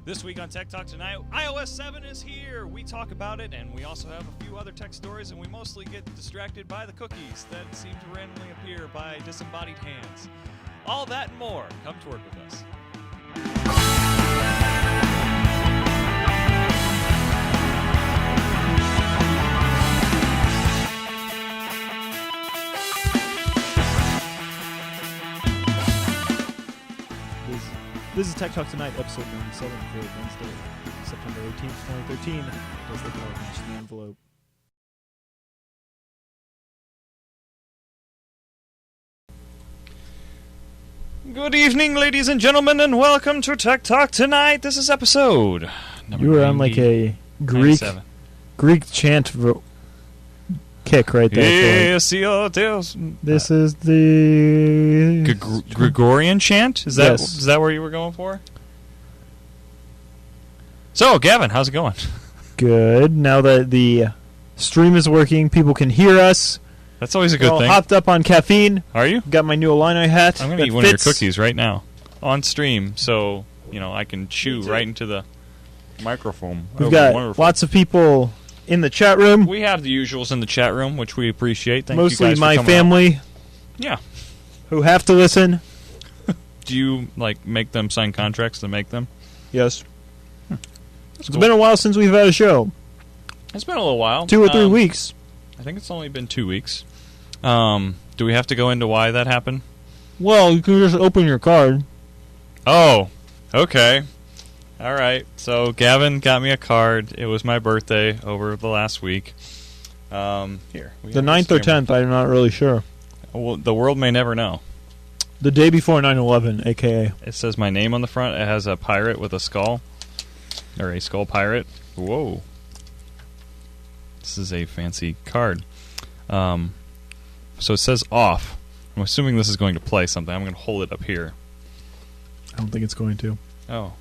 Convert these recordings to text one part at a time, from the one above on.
This week on Tech Talk Tonight, iOS 7 is here. We talk about it, and we also have a few other tech stories, and we mostly get distracted by the cookies that seem to randomly appear by disembodied hands. All that and more. Come to work with us. This is Tech Talk Tonight, episode 97 for Wednesday, September 18th, 2013. Does the call reach the envelope? Good evening, ladies and gentlemen, and welcome to Tech Talk Tonight. This is episode number You were on like a Greek chant kick right there. Yes, this is the Gregorian chant? Is that where you were going for? So, Gavin, how's it going? Good. Now that the stream is working, people can hear us. That's always a good thing. Hopped up on caffeine. Are you? Got my new Illini hat. I'm going to eat one of your cookies right now on stream, so I can chew right into the microphone. We've got lots of people in the chat room. We have the usuals in the chat room, which we appreciate. Thank Mostly you guys my for coming family. out. Yeah. Who have to listen. Do you make them sign contracts to make them? Yes. It's been a while since we've had a show. It's been a little while. 2 or 3 weeks. I think it's only been 2 weeks. Do we have to go into why that happened? Well, you can just open your card. Oh, okay. All right. So Gavin got me a card. It was my birthday over the last week. Here. The 9th or 10th, I'm not really sure. Well, the world may never know. The day before 9/11, a.k.a. It says my name on the front. It has a pirate with a skull. Or a skull pirate. Whoa. This is a fancy card. So it says off. I'm assuming this is going to play something. I'm going to hold it up here. I don't think it's going to. Oh.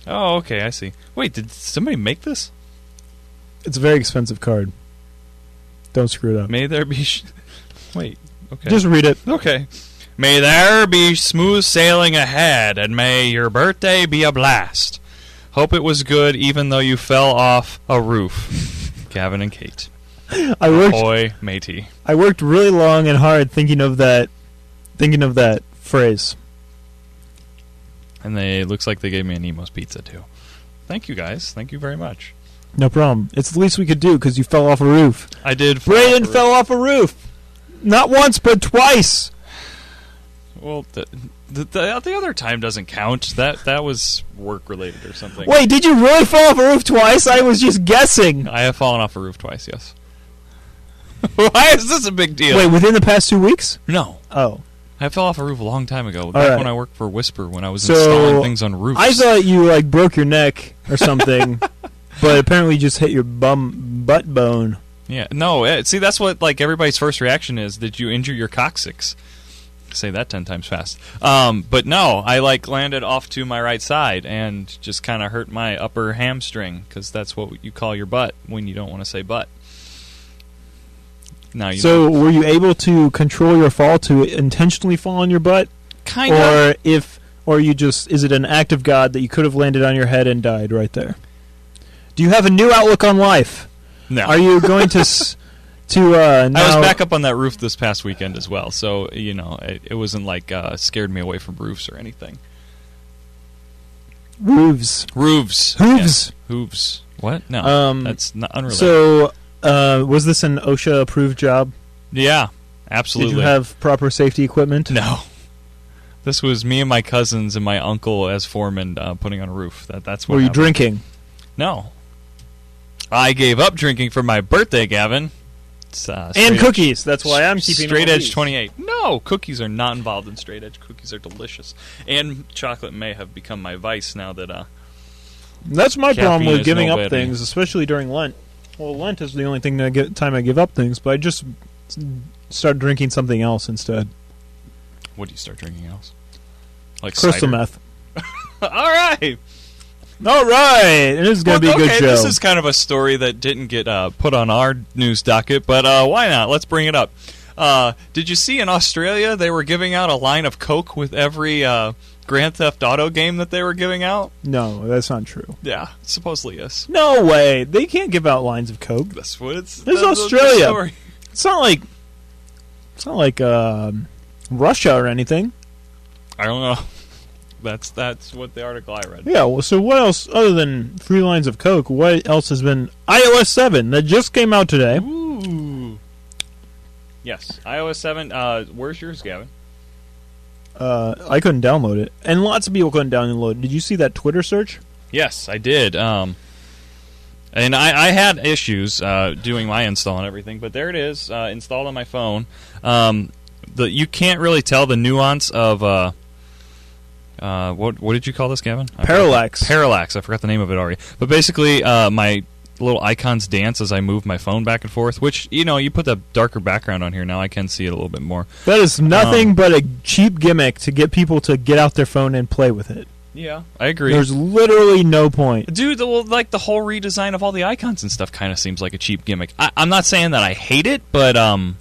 Oh, okay, I see. Wait, did somebody make this? It's a very expensive card. Don't screw it up. May there be... Wait, okay. Just read it. Okay. May there be smooth sailing ahead, and may your birthday be a blast. Hope it was good, even though you fell off a roof. Gavin and Kate. Ahoy, matey. I worked really long and hard thinking of that phrase. And it looks like they gave me an Nemo's pizza, too. Thank you, guys. Thank you very much. No problem. It's the least we could do, because you fell off a roof. I did. Braden fell off a roof. Not once, but twice. Well, the other time doesn't count. That was work-related or something. Wait, did you really fall off a roof twice? I was just guessing. I have fallen off a roof twice, yes. Why is this a big deal? Wait, within the past 2 weeks? No. Oh. I fell off a roof a long time ago. Back when I worked for Whisper, when I was installing things on roofs. I thought you broke your neck or something, but apparently you just hit your butt bone. Yeah, no. See, that's what everybody's first reaction is. Did you injure your coccyx? Say that 10 times fast. But no, I landed off to my right side and just kind of hurt my upper hamstring, because that's what you call your butt when you don't want to say butt. Now you So were you able to control your fall to intentionally fall on your butt? Kind of. Or is it an act of God that you could have landed on your head and died right there? Do you have a new outlook on life? No. Are you going to now... I was back up on that roof this past weekend as well, so it wasn't scared me away from roofs or anything. Roofs. Hooves. Yes. Hooves. What? No, that's not unrelated. So, was this an OSHA-approved job? Yeah, absolutely. Did you have proper safety equipment? No. This was me and my cousins and my uncle as foreman putting on a roof. That's what Were you happened. drinking? No. I gave up drinking for my birthday, Gavin. And cookies. That's why I'm keeping Straight all Edge these. 28. No, cookies are not involved in Straight Edge. Cookies are delicious. And chocolate may have become my vice now that... That's my problem with giving no up things, especially during Lent. Well, Lent is the only time I give up things, but I just start drinking something else instead. What do you start drinking else? Crystal cider? meth. All right. All right. This is going to be a good show. This is kind of a story that didn't get put on our news docket, but why not? Let's bring it up. Did you see in Australia they were giving out a line of Coke with every Grand Theft Auto game that they were giving out? No, that's not true. Yeah, supposedly yes. No way. They can't give out lines of coke. That's what it's. This is that's Australia. the story. It's not like Russia or anything. I don't know. That's what the article I read. Yeah, well, so what else, other than free lines of coke, what else has been... iOS 7, that just came out today. Ooh. Yes, iOS 7. Where's yours, Gavin? I couldn't download it. And lots of people couldn't download it. Did you see that Twitter search? Yes, I did. And I had issues doing my install and everything, but there it is, installed on my phone. You can't really tell the nuance of... what did you call this, Gavin? Parallax. Parallax. I forgot the name of it already. But basically, my little icons dance as I move my phone back and forth, which, you put the darker background on here now, I can see it a little bit more. That is nothing but a cheap gimmick to get people to get out their phone and play with it. Yeah, I agree. There's literally no point. Dude, the whole redesign of all the icons and stuff kind of seems like a cheap gimmick. I'm not saying that I hate it, but I'm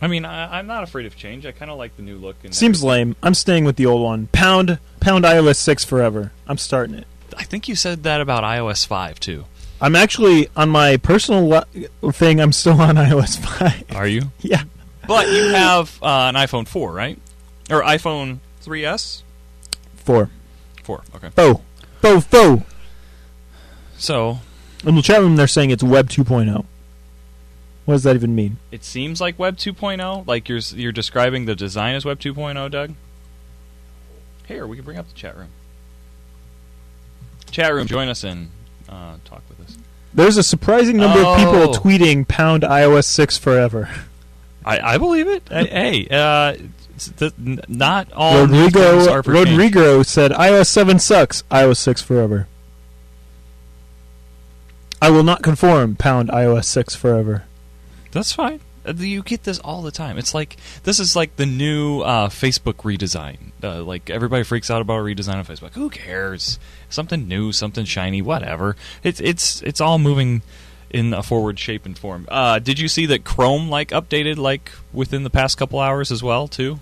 not afraid of change. I kind of like the new look. And Seems lame. I'm staying with the old one. Pound iOS 6 forever. I'm starting it. I think you said that about iOS 5, too. I'm actually, on my personal thing, I'm still on iOS 5. Are you? Yeah. But you have an iPhone 4, right? Or iPhone 3S? 4. 4, okay. Faux. So... in the chat room, they're saying it's Web 2.0. What does that even mean? It seems like Web 2.0. Like you're describing the design as Web 2.0, Doug? Here, we can bring up the chat room. Chat room, join us and talk with us. There's a surprising number of people tweeting pound iOS 6 forever. I believe it. Hey, not all things are for change. Rodrigo said iOS 7 sucks. iOS 6 forever. I will not conform. Pound iOS 6 forever. That's fine. You get this all the time. It's like this is like the new Facebook redesign. Like everybody freaks out about a redesign of Facebook. Who cares? Something new, something shiny, whatever. It's all moving in a forward shape and form. Did you see that Chrome updated within the past couple hours as well too?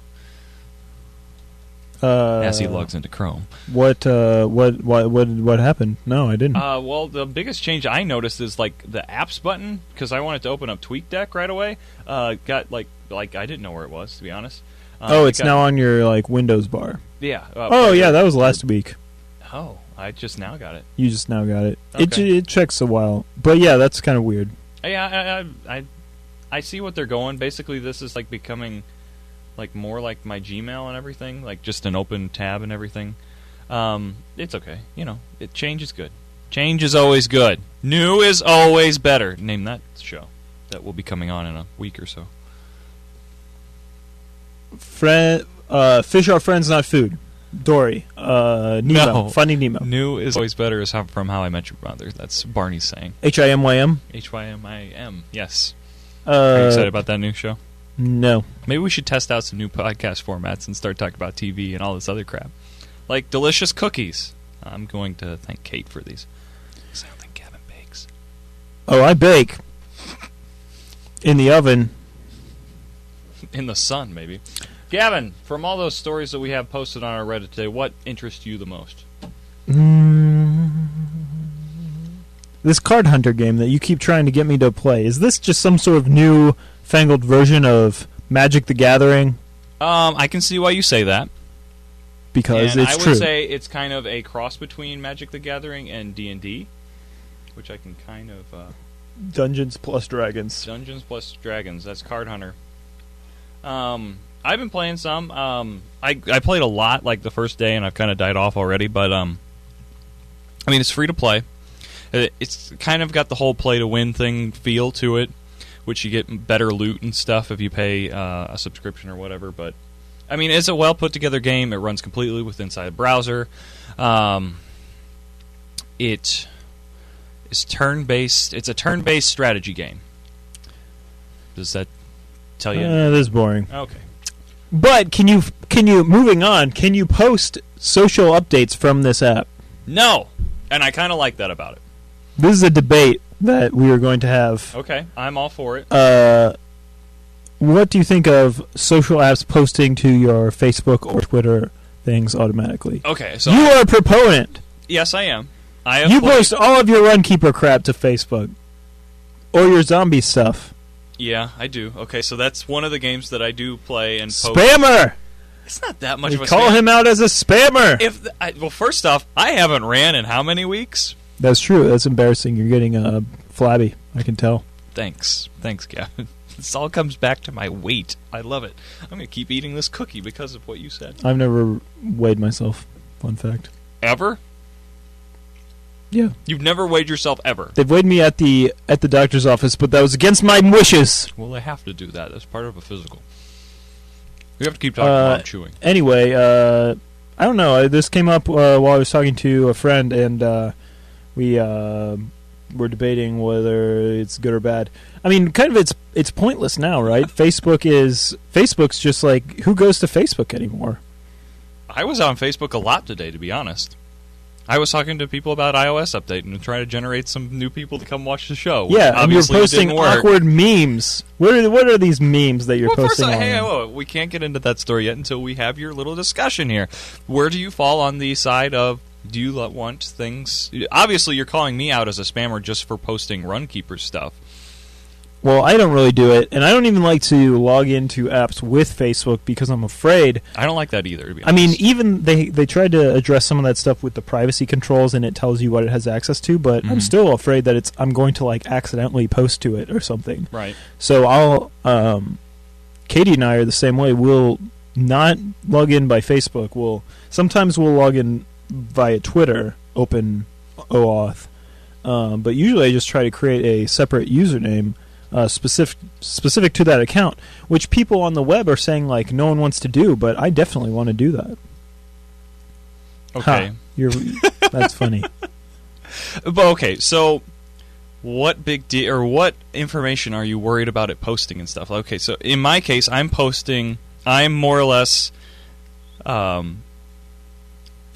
As he logs into Chrome. What happened? No, I didn't. Well, the biggest change I noticed is the apps button, because I wanted to open up TweetDeck right away. Got I didn't know where it was, to be honest. It's now on your Windows bar. Yeah. Yeah, that was last week. Oh, I just now got it. You just now got it. Okay. It checks a while, but yeah, that's kind of weird. Yeah, I see what they're going. Basically, this is becoming. More like my Gmail and everything, just an open tab and everything. It's okay. Change is good. Change is always good. New is always better. Name that show. That will be coming on in a week or so. Fish are friends, not food. Dory. Nemo. No. Finding Nemo. New is always better is from How I Met Your Mother. That's Barney's saying. HIMYM? HYMIM, yes. Are you excited about that new show? No. Maybe we should test out some new podcast formats and start talking about TV and all this other crap. Like delicious cookies. I'm going to thank Kate for these. Because I don't think Gavin bakes. Oh, I bake. In the oven. In the sun, maybe. Gavin, from all those stories that we have posted on our Reddit today, what interests you the most? This Card Hunter game that you keep trying to get me to play. Is this just some sort of new fangled version of Magic the Gathering? I can see why you say that. Because and it's true. I would say it's kind of a cross between Magic the Gathering and D&D, which I can kind of... Dungeons plus Dragons. Dungeons plus Dragons. That's Card Hunter. I've been playing some. I played a lot the first day, and I've kind of died off already. But it's free to play. It's kind of got the whole play to win thing feel to it, which you get better loot and stuff if you pay a subscription or whatever. But it's a well put together game. It runs completely inside the browser. It is turn based. It's a turn based strategy game. Does that tell you? This is boring. Okay. But can you moving on? Can you post social updates from this app? No, and I kind of like that about it. This is a debate that we are going to have. Okay, I'm all for it. What do you think of social apps posting to your Facebook or Twitter things automatically. Okay, so you are a proponent. Yes, I am. I have you post all of your Runkeeper crap to Facebook. Or your zombie stuff. Yeah, I do. Okay, so that's one of the games that I do play and post. Spammer! It's not that much of a call him out as a spammer! Well, first off, I haven't ran in how many weeks? That's true. That's embarrassing. You're getting flabby. I can tell. Thanks, Gavin. This all comes back to my weight. I love it. I'm going to keep eating this cookie because of what you said. I've never weighed myself. Fun fact. Ever? Yeah. You've never weighed yourself ever? They've weighed me at the doctor's office, but that was against my wishes. Well, they have to do that. That's part of a physical. We have to keep talking while I'm chewing. Anyway, I don't know. This came up while I was talking to a friend, and we were debating whether it's good or bad. I mean, kind of it's pointless now, right? Facebook's just like, who goes to Facebook anymore? I was on Facebook a lot today, to be honest. I was talking to people about iOS update and trying to generate some new people to come watch the show. Yeah, and you're posting awkward memes. What are these memes that you're posting on? Hey, we can't get into that story yet until we have your little discussion here. Where do you fall on the side of, do you want things... Obviously, you're calling me out as a spammer just for posting Runkeeper stuff. Well, I don't really do it, and I don't even like to log into apps with Facebook because I'm afraid. I don't like that either, to be honest. I mean, even they tried to address some of that stuff with the privacy controls, and it tells you what it has access to, but I'm still afraid that I'm going to like accidentally post to it or something. Right. So Katie and I are the same way. We'll not log in by Facebook. Sometimes we'll log in via Twitter, open OAuth, but usually I just try to create a separate username. Specific to that account, which people on the web are saying like no one wants to do, but I definitely want to do that. Okay, that's funny. But okay, so what big deal or what information are you worried about it posting and stuff? Okay, so in my case, I'm more or less.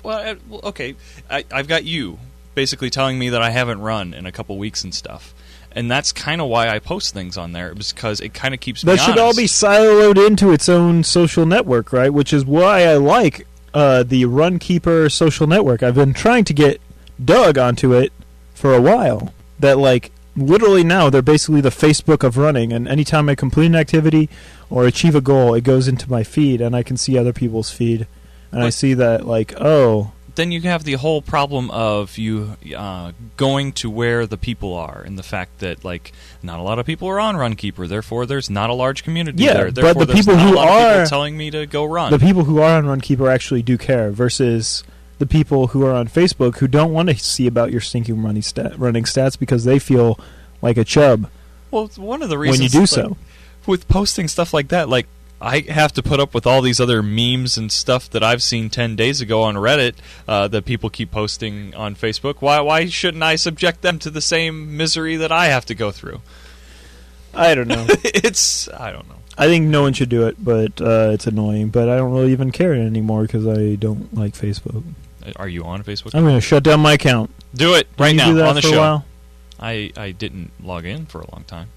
Okay, I've got you basically telling me that I haven't run in a couple weeks and stuff. And that's kind of why I post things on there, because it kind of keeps me honest. That should all be siloed into its own social network, right? Which is why I like the Runkeeper social network. I've been trying to get Doug onto it for a while. That, like, literally now they're basically the Facebook of running, and anytime I complete an activity or achieve a goal, it goes into my feed, and I can see other people's feed. And I see that, like, oh... Then you have the whole problem of you going to where the people are, and the fact that like not a lot of people are on Runkeeper, therefore there's not a large community there. Therefore, but the people who are telling me to go run. The people who are on Runkeeper actually do care, versus the people who are on Facebook who don't want to see about your stinking running stats because they feel like a chub. Well, it's one of the reasons when you do so with posting stuff like that, like. I have to put up with all these other memes and stuff that I've seen 10 days ago on Reddit that people keep posting on Facebook. Why shouldn't I subject them to the same misery that I have to go through? I don't know. I don't know. I think no one should do it, but it's annoying. But I don't really even care anymore because I don't like Facebook. Are you on Facebook? I'm going to shut down my account. Do it right now on the show. A while? I didn't log in for a long time.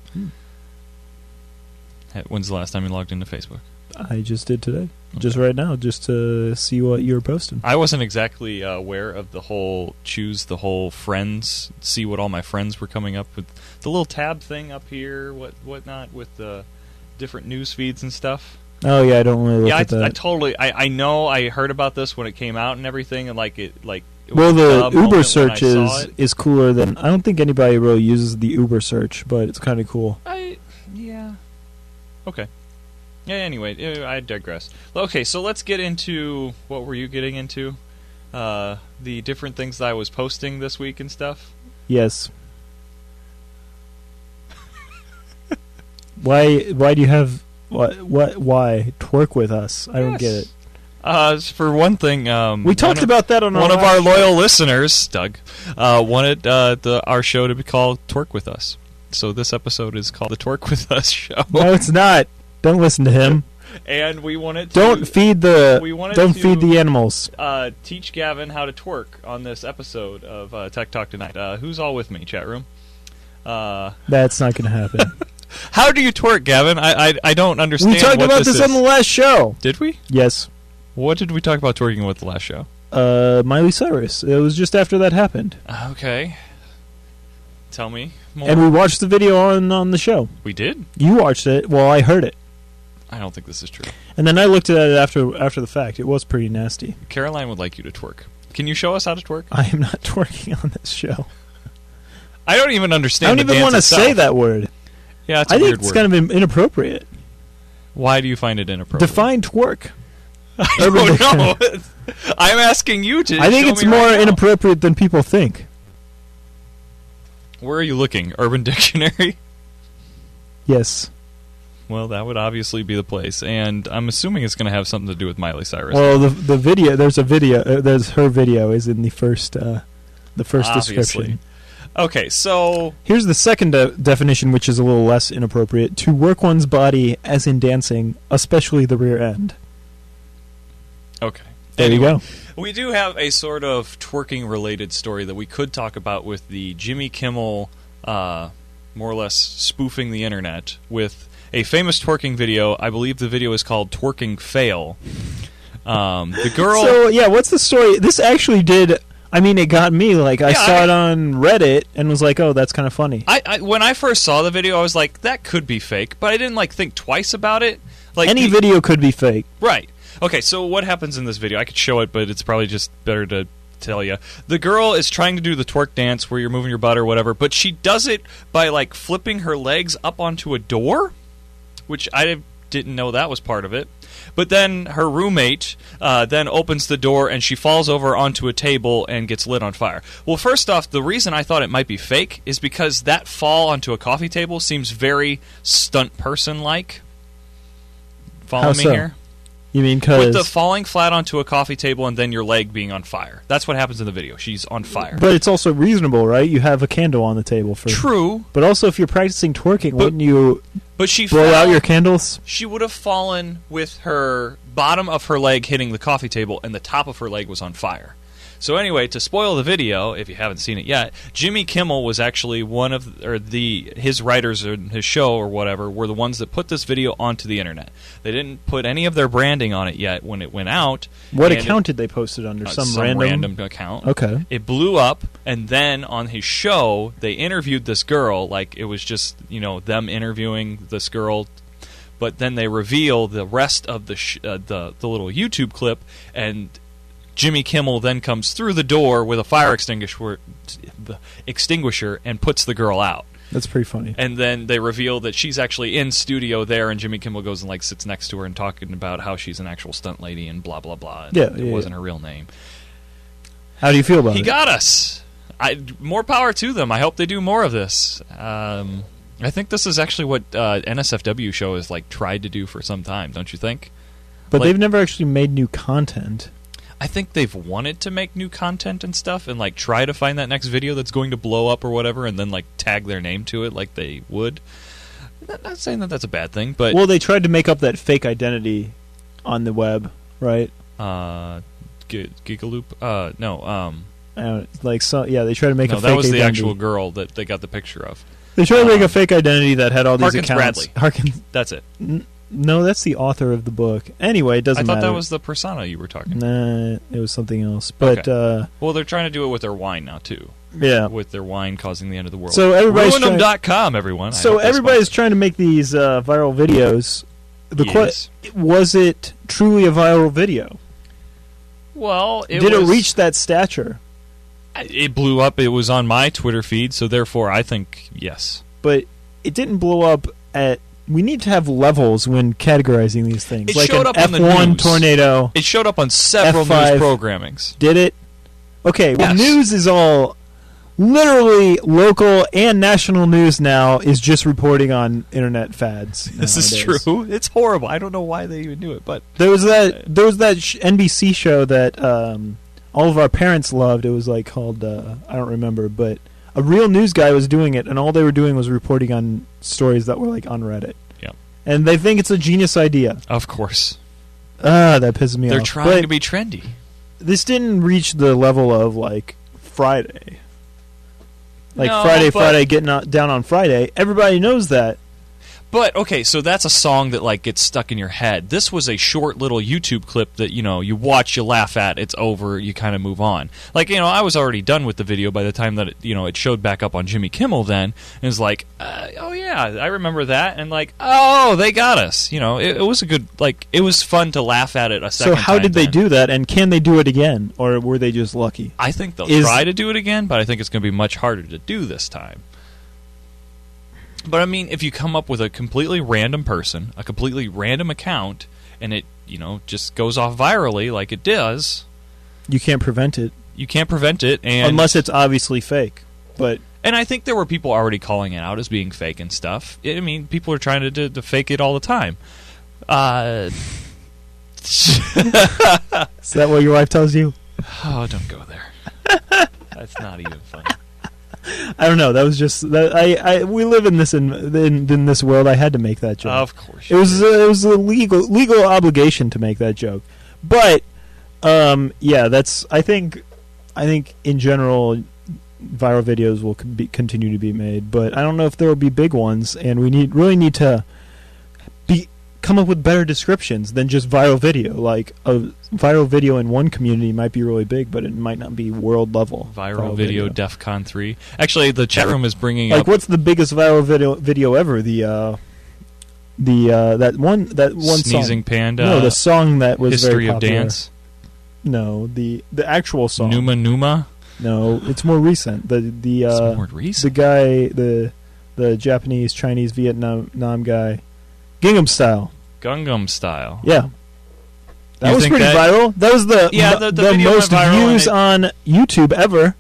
When's the last time you logged into Facebook? I just did today. Okay. Just right now, just to see what you were posting. I wasn't exactly aware of the whole friends, see what all my friends were coming up with. The little tab thing up here, whatnot, with the different news feeds and stuff. Oh, yeah, I don't really look at that. I know I heard about this when it came out and everything, and well, the Uber search is cooler than... I don't think anybody really uses the Uber search, but it's kind of cool. Yeah. Okay. Yeah, anyway, I digress. Okay, so let's get into... What were you getting into? The different things that I was posting this week and stuff? Yes. Why do you have... Why? Twerk with us. I don't get it. For one thing... we talked about that on one of our loyal listeners, Doug, wanted our show to be called Twerk with Us. So this episode is called the Twerk with Us show. No, it's not. Don't listen to him. And we wanted to... Don't feed the animals. Teach Gavin how to twerk on this episode of Tech Talk Tonight. Who's all with me, chat room? That's not going to happen. How do you twerk, Gavin? I don't understand. We talked about this on the last show. Did we? Yes. What did we talk about twerking with the last show? Miley Cyrus. It was just after that happened. Okay. Tell me more. And we watched the video on the show. We did? You watched it. Well, I heard it. I don't think this is true. And then I looked at it after the fact. It was pretty nasty. Caroline would like you to twerk. Can you show us how to twerk? I am not twerking on this show. I don't even understand. I don't even want to say that word. Yeah, it's a weird word. I think it's kind of inappropriate. Why do you find it inappropriate? Define twerk. I don't know. I'm asking you to. I think it's more inappropriate than people think. Where are you looking? Urban Dictionary? Yes. Well, that would obviously be the place, and I'm assuming it's going to have something to do with Miley Cyrus. Well, the video, there's a video, there's her video is in the first description. Okay, so here's the second definition, which is a little less inappropriate: to work one's body, as in dancing, especially the rear end. Okay. There you go. We do have a sort of twerking-related story that we could talk about with the Jimmy Kimmel, more or less spoofing the internet with a famous twerking video. I believe the video is called "Twerking Fail." The girl. So yeah, what's the story? This actually did. I mean, it got me. Like, I saw it on Reddit and was like, "Oh, that's kind of funny." When I first saw the video, I was like, "That could be fake," but I didn't think twice about it. Like any video could be fake, right? Okay, so what happens in this video? I could show it, but it's probably just better to tell you. The girl is trying to do the twerk dance where you're moving your butt or whatever, but she does it by flipping her legs up onto a door, which I didn't know that was part of it. But then her roommate then opens the door and she falls over onto a table and gets lit on fire. Well, first off, the reason I thought it might be fake is because that fall onto a coffee table seems very stunt person-like. Follow me here? You mean because... With the falling flat onto a coffee table and then your leg being on fire. That's what happens in the video. She's on fire. But it's also reasonable, right? You have a candle on the table for... True. But also, if you're practicing twerking, wouldn't you she blow out your candles? She would have fallen with her bottom of her leg hitting the coffee table and the top of her leg was on fire. So anyway, to spoil the video, if you haven't seen it yet, Jimmy Kimmel was actually his writers in his show or whatever were the ones that put this video onto the internet. They didn't put any of their branding on it yet when it went out. What account did they post it under? Some random account. Okay. It blew up, and then on his show, they interviewed this girl. It was just them interviewing this girl. But then they reveal the rest of the little YouTube clip, and Jimmy Kimmel then comes through the door with a fire extinguisher and puts the girl out. That's pretty funny. And then they reveal that she's actually in studio there, and Jimmy Kimmel goes and sits next to her and talking about how she's an actual stunt lady and blah blah blah. And it wasn't her real name. How do you feel about it? He got us. More power to them. I hope they do more of this. I think this is actually what NSFW show has tried to do for some time. Don't you think? But they've never actually made new content. I think they've wanted to make new content and stuff and try to find that next video that's going to blow up or whatever and then tag their name to it like they would. Not saying that that's a bad thing, but... Well, they tried to make up that fake identity on the web, right? Gigaloop? No. They tried to make a fake identity. That was the actual girl that they got the picture of. They tried to make a fake identity that had all these Harkins accounts. Bradley. That's it. No, that's the author of the book. Anyway, it doesn't matter. I thought that was the persona you were talking about. Nah, it was something else. But well, they're trying to do it with their wine now, too. Yeah. With their wine causing the end of the world. So everybody's Ruin'em.com, everyone. So everybody's trying to make these viral videos. Was it truly a viral video? Well, did it reach that stature? It blew up. It was on my Twitter feed, so therefore I think yes. But it didn't blow up at... We need to have levels when categorizing these things. It showed up on the F1 news. tornado. It showed up on several F5. news programmings. Did it? Okay, well, yes. News is all... Literally, local and national news now is just reporting on internet fads. This is true. It's horrible. I don't know why they even do it, but... There was that NBC show that all of our parents loved. It was called... I don't remember, but... A real news guy was doing it, and all they were doing was reporting on stories that were on Reddit. Yeah. And they think it's a genius idea. Of course. That pisses me off. They're trying to be trendy. This didn't reach the level of Friday. No, Friday, getting down on Friday. Everybody knows that. But, okay, so that's a song that, like, gets stuck in your head. This was a short little YouTube clip that, you know, you watch, you laugh at, it's over, you kind of move on. Like, you know, I was already done with the video by the time that, it showed back up on Jimmy Kimmel then, and it was like, oh, yeah, I remember that, and like, oh, they got us. You know, it was a good, like, it was fun to laugh at it a second time. So how did they do that, and can they do it again, or were they just lucky? I think they'll try to do it again, but I think it's going to be much harder to do this time. But, I mean, if you come up with a completely random person, a completely random account, and it, just goes off virally like it does... You can't prevent it. You can't prevent it, and... Unless it's obviously fake, but... And I think there were people already calling it out as being fake and stuff. I mean, people are trying to fake it all the time. Is that what your wife tells you? Oh, don't go there. That's not even funny. I don't know. That was just that. We live in this world. I had to make that joke. Of course, it was a legal obligation to make that joke. But yeah, that's. I think in general, viral videos will continue to be made. But I don't know if there will be big ones, and we really need to come up with better descriptions than just viral video. Like a viral video in one community might be really big, but it might not be world level. Viral video DEFCON 3. Actually, the chat room is bringing up... Like, what's the biggest viral video ever? That one Sneezing song. Panda. No, the song that was History very popular. of Dance. No, the actual song. Numa Numa. No, it's more recent. It's more recent. The guy, the Japanese, Chinese, Vietnam guy, Gangnam Style. Yeah. That was pretty viral. That was the most views on YouTube ever.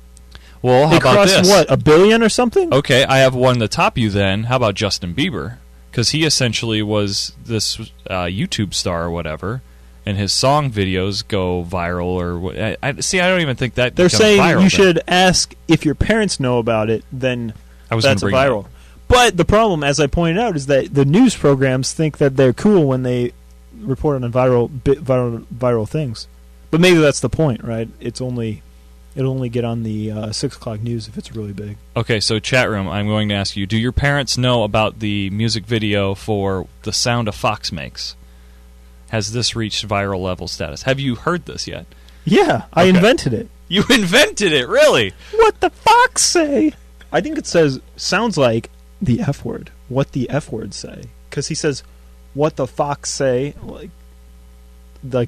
Well, how about this? It crossed, what, 1 billion or something? Okay, I have one to top you then. How about Justin Bieber? Because he essentially was this YouTube star or whatever, and his song videos go viral. Or I don't even think that they're saying viral, you should ask if your parents know about it, then that's viral. But the problem, as I pointed out, is that the news programs think that they're cool when they report on viral things. But maybe that's the point, right? It'll only get on the 6 o'clock news if it's really big. Okay, so chat room, I'm going to ask you, do your parents know about the music video for The Sound a Fox Makes? Has this reached viral level status? Have you heard this yet? Yeah, I invented it. You invented it, really? What the fox say? I think it sounds like the F word. What the F word say? Because he says, what the fox say? Like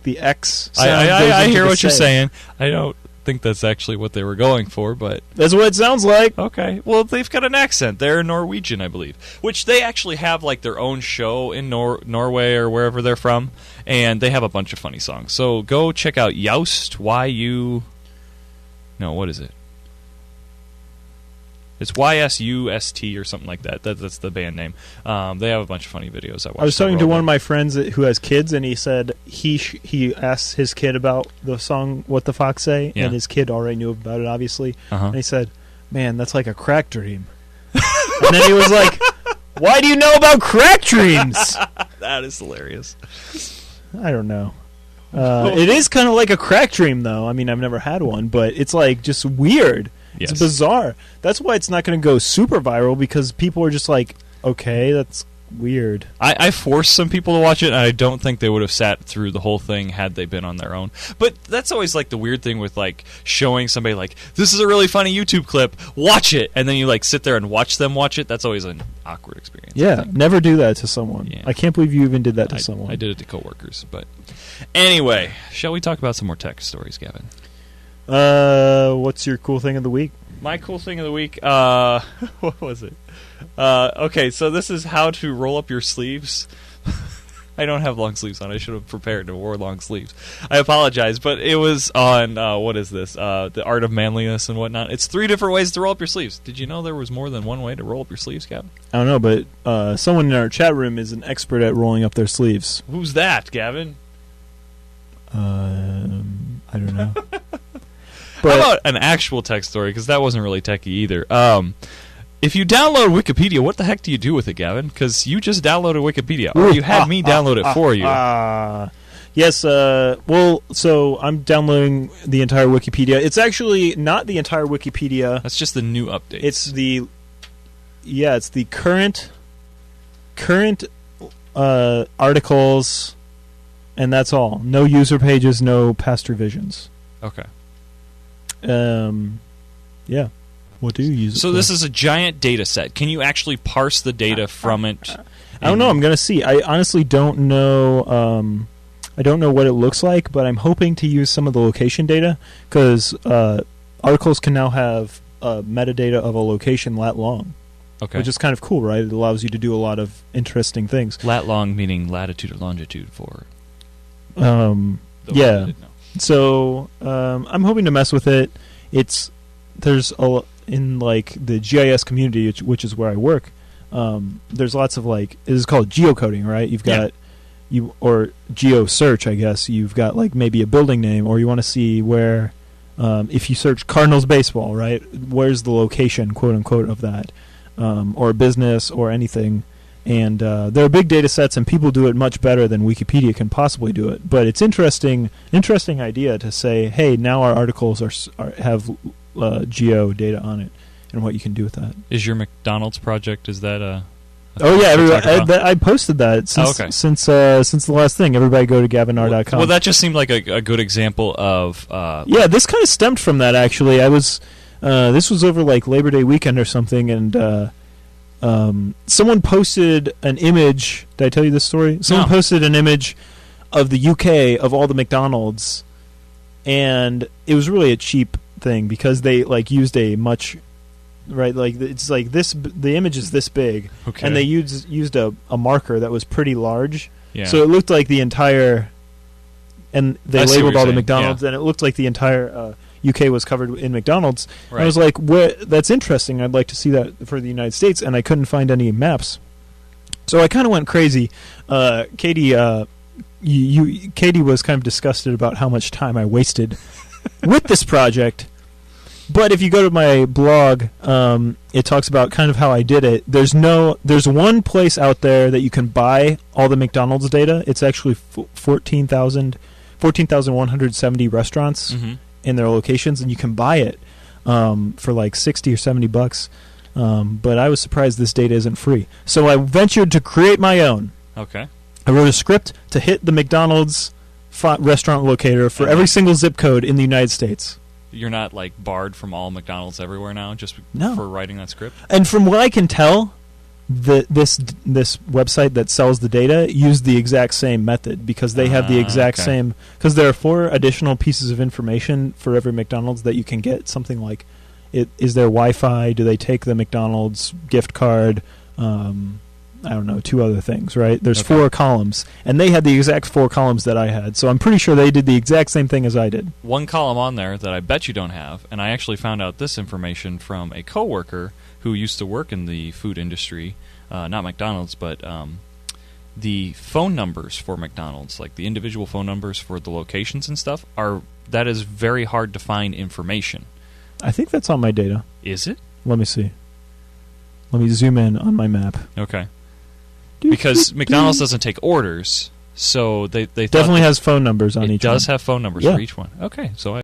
the X sound. I hear what you're saying. I don't think that's actually what they were going for, but that's what it sounds like. Okay. Well, they've got an accent. They're Norwegian, I believe. Which they actually have like their own show in Norway or wherever they're from, and they have a bunch of funny songs. So go check out Youst, No, what is it? It's YSUST or something like that. That's the band name. They have a bunch of funny videos. I was talking to one of my friends who has kids, and he said he asked his kid about the song "What the Fox Say," and his kid already knew about it, obviously. And he said, "Man, that's like a crack dream." And then he was like, "Why do you know about crack dreams?" That is hilarious. I don't know. It is kind of like a crack dream, though. I mean, I've never had one, but it's like just weird. Yes. It's bizarre. That's why it's not going to go super viral, because people are just like, okay, that's weird. I forced some people to watch it, and I don't think they would have sat through the whole thing had they been on their own. But that's always like the weird thing with like showing somebody like, this is a really funny YouTube clip, watch it, and then you like sit there and watch them watch it. That's always an awkward experience. Yeah, never do that to someone. Yeah. I can't believe you even did that to someone. I did it to coworkers. But anyway, shall we talk about some more tech stories, Gavin? What's your cool thing of the week? My cool thing of the week, what was it? Okay, so this is how to roll up your sleeves. I don't have long sleeves on. I should have prepared and wore long sleeves. I apologize, but it was on, what is this? The Art of Manliness and whatnot. It's 3 different ways to roll up your sleeves. Did you know there was more than one way to roll up your sleeves, Gavin? I don't know, but someone in our chat room is an expert at rolling up their sleeves. Who's that, Gavin? I don't know. But how about an actual tech story? Because that wasn't really techy either. If you download Wikipedia, what the heck do you do with it, Gavin? Because you just downloaded Wikipedia. Or you had me download it for you. Yes, well, so I'm downloading the entire Wikipedia. It's actually not the entire Wikipedia. That's just the new updates. It's the current current articles, and that's all. No user pages, no past revisions. Okay. Yeah. What do you use it So for? this is a giant data set. Can you actually parse the data from it? I don't know. I'm going to see. I honestly don't know. I don't know what it looks like, but I'm hoping to use some of the location data because articles can now have metadata of a location lat long, Okay. which is kind of cool, right? It allows you to do a lot of interesting things. Lat long meaning latitude or longitude for. Yeah. One that didn't know. So I'm hoping to mess with it. There's in like the GIS community, which is where I work. There's lots of like it is called geocoding, right? You've got or geo search, I guess. You've got like maybe a building name, or you want to see where if you search Cardinals baseball, right? Where's the location, quote unquote, of that, or a business or anything. And there are big data sets, and people do it much better than Wikipedia can possibly do it. But it's interesting idea to say, hey, now our articles have geo data on it, and what you can do with that. Is your McDonald's project? Is that a? Oh yeah, I posted that since the last thing. Everybody go to gavinr.com. Well, that just seemed like a good example of. Yeah, this kind of stemmed from that actually. This was over like Labor Day weekend or something, and. Someone posted an image. Did I tell you this story? Someone posted an image of the UK of all the McDonald's, and it was really a cheap thing because they like used a much it's like this. The image is this big, and they used a marker that was pretty large. Yeah. So it looked like the entire, and they labeled all the McDonald's, yeah. and it looked like the entire. UK was covered in McDonald's. Right. I was like, that's interesting. I'd like to see that for the United States, and I couldn't find any maps. So I kind of went crazy. Katie was kind of disgusted about how much time I wasted with this project. But if you go to my blog, it talks about kind of how I did it. There's one place out there that you can buy all the McDonald's data. It's actually 14,170 restaurants. Mm-hmm. In their locations, and you can buy it for like $60 or $70. But I was surprised this data isn't free. So I ventured to create my own. Okay. I wrote a script to hit the McDonald's restaurant locator for every single zip code in the United States. You're not like barred from all McDonald's everywhere now, just for writing that script? And from what I can tell, this website that sells the data used the exact same method because they have the exact same. Because there are 4 additional pieces of information for every McDonald's that you can get. Something like, is there Wi-Fi? Do they take the McDonald's gift card? I don't know, 2 other things, right? There's 4 columns, and they had the exact 4 columns that I had. So I'm pretty sure they did the exact same thing as I did. One column on there that I bet you don't have, and I actually found out this information from a coworker who used to work in the food industry, not McDonald's, but the phone numbers for McDonald's, like the individual phone numbers for the locations and stuff, that is very hard to find information. I think that's on my data. Is it? Let me see. Let me zoom in on my map. Okay. Because McDonald's doesn't take orders, so they definitely has phone numbers on each one. It does have phone numbers for each one. Okay, so I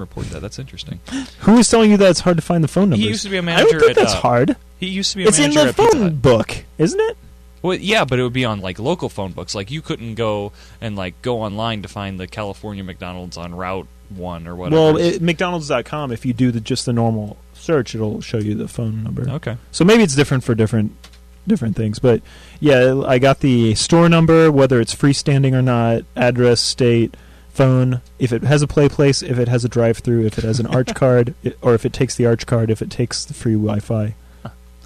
report that. That's interesting. Who is telling you that it's hard to find the phone numbers? He used to be a manager. I don't think that's hard. He used to be a manager. It's in the phone book, isn't it? Well, yeah, but it would be on like local phone books. Like you couldn't go and like go online to find the California McDonald's on Route 1 or whatever. Well, McDonald's.com, if you do just the normal search, it'll show you the phone number. Okay. So maybe it's different for different things, but yeah, I got the store number, whether it's freestanding or not, address, state, phone, if it has a play place, if it has a drive-through, if it has an arch card, or if it takes the arch card, if it takes the free Wi-Fi.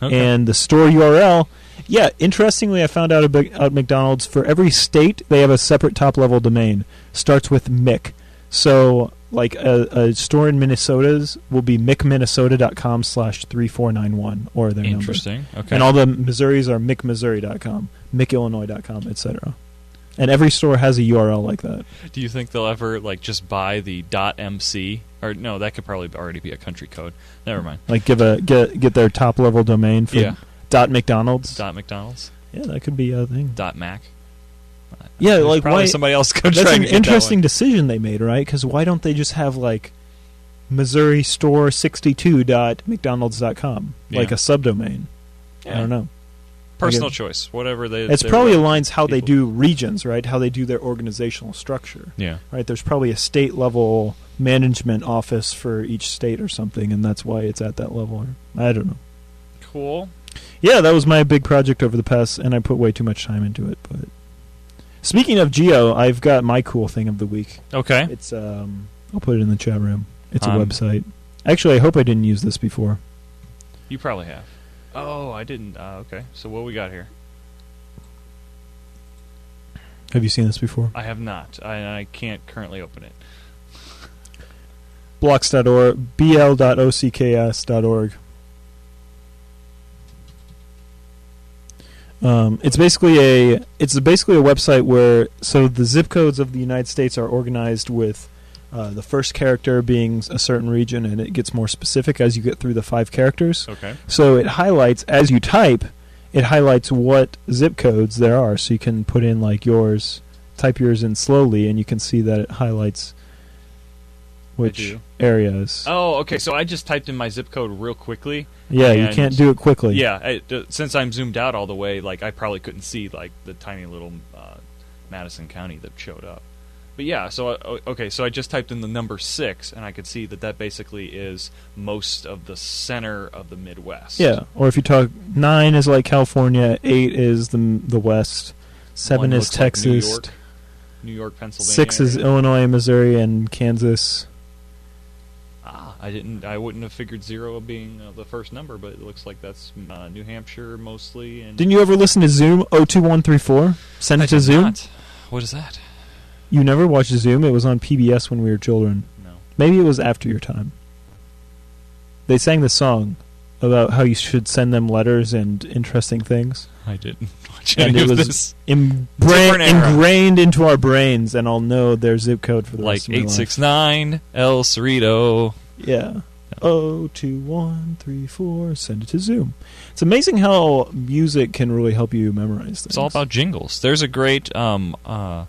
Okay. And the store URL, yeah, interestingly, I found out about McDonald's. For every state, they have a separate top-level domain. Starts with Mick. So, like, a store in Minnesota's will be mickminnesota.com/3491, or their Interesting. number. Okay. And all the Missouris are mickmissouri.com, mickillinois.com, etc. And every store has a URL like that. Do you think they'll ever like just buy the .mc? Or no, that could probably already be a country code. Never mind. Like get their top level domain for .mcdonald's. .mcdonald's. Yeah, that could be a thing. .mac. Yeah, there's like probably why somebody else could that's try an and interesting decision they made, right? Because why don't they just have like Missouri Store 62.mcdonalds.com, like a subdomain? Yeah. I don't know. Personal choice, whatever they. It's probably aligns how they do regions, right? How they do their organizational structure. Yeah. Right. There's probably a state level management office for each state or something, and that's why it's at that level. I don't know. Cool. Yeah, that was my big project over the past, and I put way too much time into it. But speaking of Geo, I've got my cool thing of the week. Okay. It's I'll put it in the chat room. It's a website. Actually, I hope I didn't use this before. You probably have. Oh, I didn't. Okay. So what we got here? Have you seen this before? I have not. I can't currently open it. Blocks.org, bl.ocks.org. It's basically a website where the zip codes of the United States are organized with the first character being a certain region, and it gets more specific as you get through the 5 characters. Okay. So it highlights, as you type, it highlights what zip codes there are. So you can put in like yours, type yours in slowly, and you can see that it highlights which areas. Oh, okay. So I just typed in my zip code real quickly. Yeah, you can't do it quickly. Yeah, since I'm zoomed out all the way, like I probably couldn't see like the tiny little Madison County that showed up. But yeah, so I just typed in the number 6, and I could see that basically is most of the center of the Midwest. Yeah, or if you talk 9 is like California, 8 is the West, 7 is Texas, like New York, Pennsylvania. 6 is Illinois, Missouri, and Kansas. I wouldn't have figured 0 being the first number, but it looks like that's New Hampshire mostly. And didn't you ever listen to Zoom 02134? Send it to Zoom. Not. What is that? You never watched Zoom? It was on PBS when we were children. No. Maybe it was after your time. They sang the song about how you should send them letters and interesting things. I didn't watch and any it of was this. ingrained into our brains, and I'll know their zip code for the rest of my life. Like 869 El Cerrito. Yeah. 02134. Send it to Zoom. It's amazing how music can really help you memorize things. It's all about jingles. There's a great stuff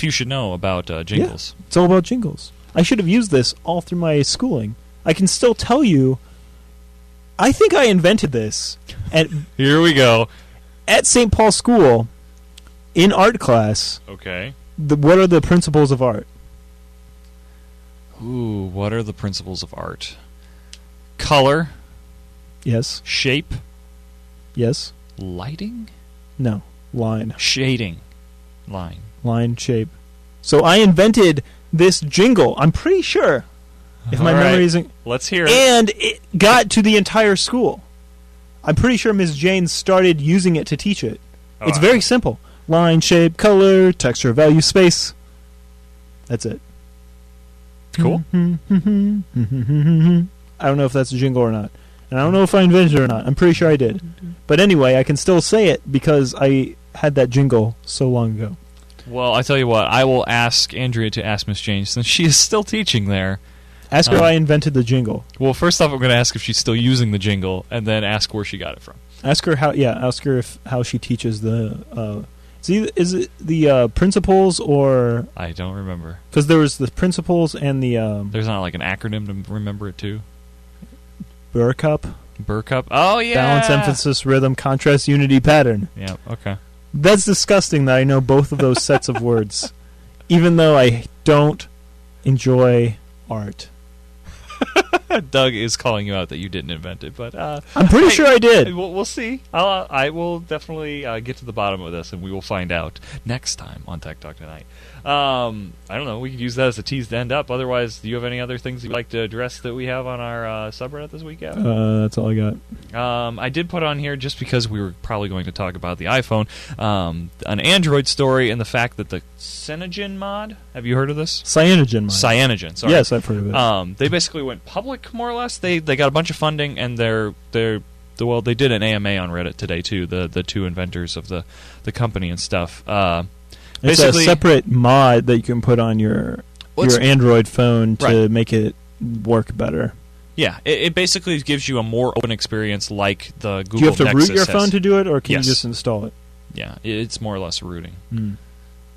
you should know about jingles. Yeah, it's all about jingles. I should have used this all through my schooling. I can still tell you. I think I invented this. Here we go. At St. Paul School, in art class. Okay. What are the principles of art? Ooh, what are the principles of art? Color. Yes. Shape. Yes. Lighting? No. Line. Shading. Line. Line, shape. So I invented this jingle. I'm pretty sure. If my memory isn't... Let's hear it. And it got to the entire school. I'm pretty sure Ms. Jane started using it to teach it. It's very simple. Line, shape, color, texture, value, space. That's it. Cool. I don't know if that's a jingle or not. And I don't know if I invented it or not. I'm pretty sure I did. But anyway, I can still say it because I had that jingle so long ago. Well, I tell you what, I will ask Andrea to ask Miss Jane, since she is still teaching there. Ask her how I invented the jingle. Well, first off, I'm going to ask if she's still using the jingle, and then ask where she got it from. Ask her how. Yeah, ask her how she teaches the. Is it the principles or? I don't remember. Because there was the principles and the. There's not like an acronym to remember it too. BurCup. BurCup. Oh yeah. Balance, emphasis, rhythm, contrast, unity, pattern. Yeah. Okay. That's disgusting that I know both of those sets of words, even though I don't enjoy art. Doug is calling you out that you didn't invent it, but I'm pretty sure I did. We'll see. I will definitely get to the bottom of this, and we will find out next time on Tech Talk Tonight. I don't know. We could use that as a tease to end up. Otherwise, do you have any other things you'd like to address that we have on our subreddit this week? That's all I got. I did put on here, just because we were probably going to talk about the iPhone, an Android story and the fact that the Cyanogen mod, have you heard of this? Cyanogen mod. Cyanogen, sorry. Yes, I've heard of it. They basically went public, more or less. They got a bunch of funding, and they did an AMA on Reddit today too. The two inventors of the company and stuff. It's a separate mod that you can put on your Android phone to make it work better. Yeah, it basically gives you a more open experience, like the Google Nexus. Do you have to Nexus root your has. phone to do it, or can you just install it? Yeah, it's more or less rooting,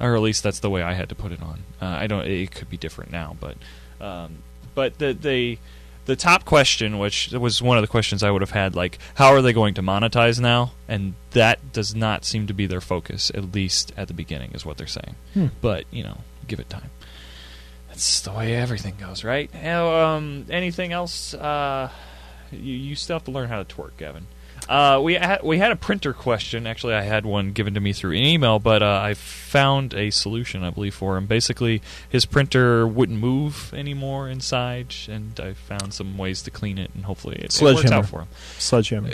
or at least that's the way I had to put it on. I don't. It could be different now, but they the top question, which was one of the questions I would have had, like, how are they going to monetize now? And that does not seem to be their focus, at least at the beginning, is what they're saying. But, give it time. That's the way everything goes, right? Anything else? You still have to learn how to twerk, Gavin. We had a printer question. Actually, I had one given to me through an email, but I found a solution, I believe, for him. Basically, his printer wouldn't move anymore inside, and I found some ways to clean it, and hopefully it works out for him. Sledgehammer.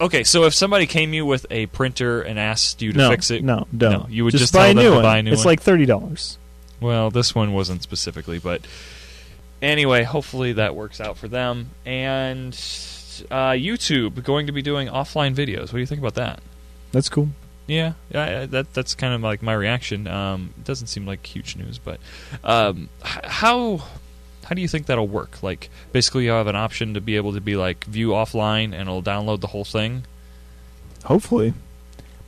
Okay, so if somebody came to you with a printer and asked you to fix it, no, don't. You would just buy tell them to buy a new one. It's like $30. Well, this one wasn't specifically, but anyway, hopefully that works out for them. And YouTube going to be doing offline videos. What do you think about that? That's cool. Yeah, that's kind of like my reaction. It doesn't seem like huge news, but how do you think that'll work? Like, basically, you have an option to be able to be like view offline, and it'll download the whole thing. Hopefully,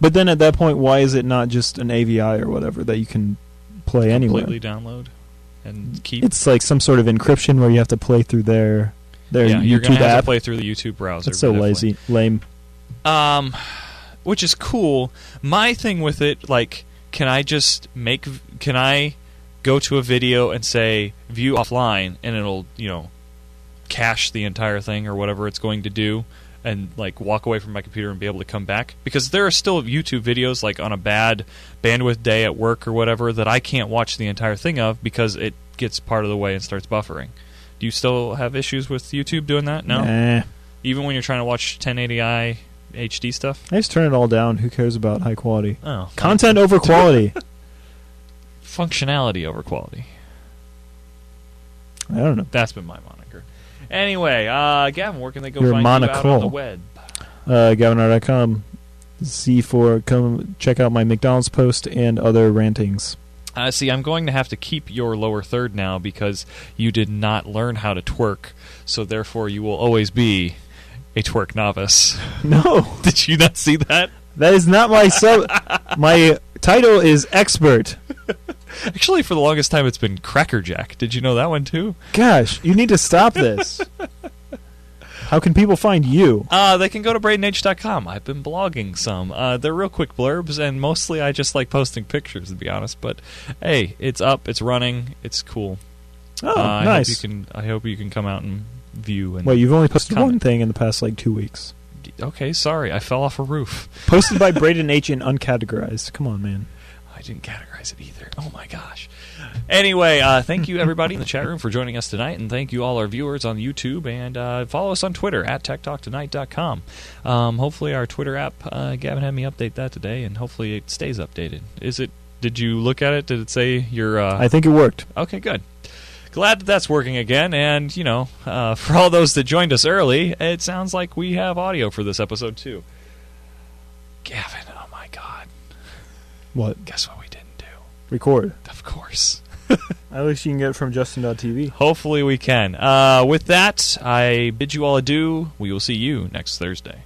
but then at that point, why is it not just an AVI or whatever that you can play anywhere? Completely download and keep. It's like some sort of encryption where you have to play through their you're YouTube gonna have app. to play through the YouTube browser. That's so lazy, lame. Which is cool. My thing with it, like, can I go to a video and say view offline, and it'll cache the entire thing or whatever it's going to do, and like walk away from my computer and be able to come back? Because there are still YouTube videos, like on a bad bandwidth day at work or whatever, that I can't watch the entire thing of because it gets part of the way and starts buffering. Do you still have issues with YouTube doing that? No? Nah. Even when you're trying to watch 1080i HD stuff? I just turn it all down. Who cares about high quality? Oh, content over quality. Functionality over quality. I don't know. That's been my moniker. Anyway, Gavin, where can they go Your find you out on the monocle. web? GavinR.com. Z4. Come check out my McDonald's post and other rantings. See, I'm going to have to keep your lower third now because you did not learn how to twerk, so therefore you will always be a twerk novice. No. Did you not see that? That is not my sub. My title is expert. Actually, for the longest time, it's been Crackerjack. Did you know that one, too? Gosh, you need to stop this. How can people find you? They can go to BradenH.com. I've been blogging some. They're real quick blurbs, and mostly I just like posting pictures, to be honest. But, hey, it's up, it's running, it's cool. Oh, nice. I hope you can come out and view. And wait, you've only posted comment. one thing in the past, 2 weeks. Okay, sorry. I fell off a roof. Posted by Braden H and uncategorized. Come on, man. I didn't categorize it either. Oh, my gosh. Anyway, thank you, everybody in the chat room, for joining us tonight, and thank you all our viewers on YouTube, and follow us on Twitter, at TechTalkTonight.com. Hopefully our Twitter app, Gavin had me update that today, and hopefully it stays updated. Did you look at it? Did it say your... I think it worked. Okay, good. Glad that's working again, and, for all those that joined us early, it sounds like we have audio for this episode, too. Gavin, oh my God. What? Guess what we didn't do? Record. Of course. At least you can get it from Justin.tv. Hopefully we can. With that, I bid you all adieu. We will see you next Thursday.